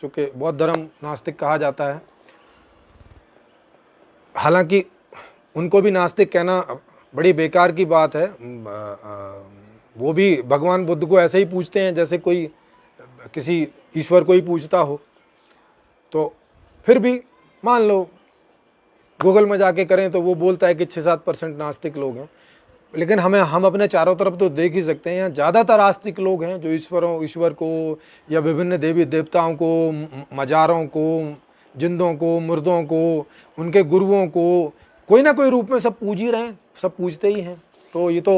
चूँकि बौद्ध धर्म नास्तिक कहा जाता है। हालांकि उनको भी नास्तिक कहना बड़ी बेकार की बात है। वो भी भगवान बुद्ध को ऐसे ही पूछते हैं जैसे कोई किसी ईश्वर को ही पूछता हो। तो फिर भी मान लो गूगल में जाके करें तो वो बोलता है कि 6-7% नास्तिक लोग हैं, लेकिन हम अपने चारों तरफ तो देख ही सकते हैं, यहाँ ज़्यादातर आस्तिक लोग हैं जो ईश्वर को या विभिन्न देवी देवताओं को, मज़ारों को, जिंदों को, मुर्दों को, उनके गुरुओं को कोई ना कोई रूप में सब पूज ही रहे हैं, सब पूजते ही हैं। तो ये तो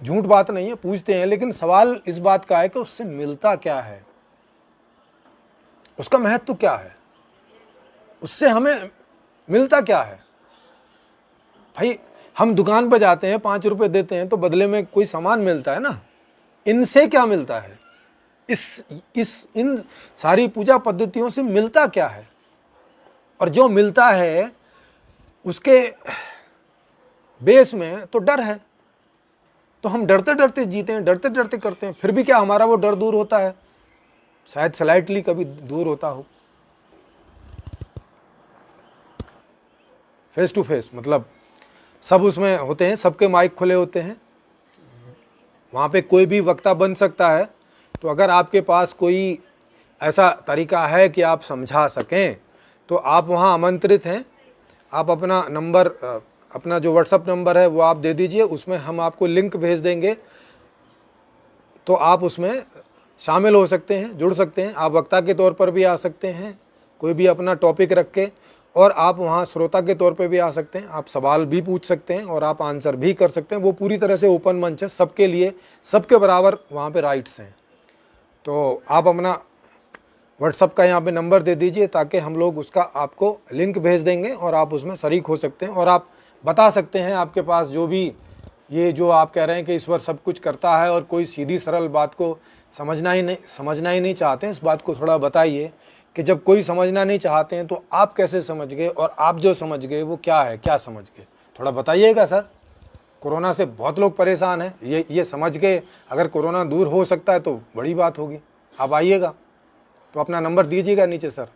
झूठ बात नहीं है, पूजते हैं, लेकिन सवाल इस बात का है कि उससे मिलता क्या है, उसका महत्व क्या है, उससे हमें मिलता क्या है। भाई हम दुकान पर जाते हैं, 5 रुपए देते हैं तो बदले में कोई सामान मिलता है ना, इनसे क्या मिलता है, इन सारी पूजा पद्धतियों से मिलता क्या है। और जो मिलता है उसके बेस में तो डर है, तो हम डरते डरते जीते हैं, डरते डरते करते हैं, फिर भी क्या हमारा वो डर दूर होता है? शायद स्लाइटली कभी दूर होता हो। फेस टू फेस मतलब सब उसमें होते हैं, सबके माइक खुले होते हैं, वहाँ पे कोई भी वक्ता बन सकता है। तो अगर आपके पास कोई ऐसा तरीका है कि आप समझा सकें तो आप वहाँ आमंत्रित हैं। आप अपना नंबर, अपना जो व्हाट्सअप नंबर है वो आप दे दीजिए, उसमें हम आपको लिंक भेज देंगे, तो आप उसमें शामिल हो सकते हैं, जुड़ सकते हैं। आप वक्ता के तौर पर भी आ सकते हैं, कोई भी अपना टॉपिक रख के, और आप वहाँ श्रोता के तौर पे भी आ सकते हैं। आप सवाल भी पूछ सकते हैं और आप आंसर भी कर सकते हैं। वो पूरी तरह से ओपन मंच है, सबके लिए, सबके बराबर वहाँ पे राइट्स हैं। तो आप अपना व्हाट्सअप का यहाँ पे नंबर दे दीजिए ताकि हम लोग उसका आपको लिंक भेज देंगे और आप उसमें शरीक हो सकते हैं। और आप बता सकते हैं आपके पास जो भी ये जो आप कह रहे हैं कि ईश्वर सब कुछ करता है और कोई सीधी सरल बात को समझना ही नहीं चाहते हैं, इस बात को थोड़ा बताइए कि जब कोई समझना नहीं चाहते हैं तो आप कैसे समझ गए, और आप जो समझ गए वो क्या है, क्या समझ गए, थोड़ा बताइएगा सर। कोरोना से बहुत लोग परेशान हैं, ये समझ के अगर कोरोना दूर हो सकता है तो बड़ी बात होगी। आप आइएगा, तो अपना नंबर दीजिएगा नीचे सर।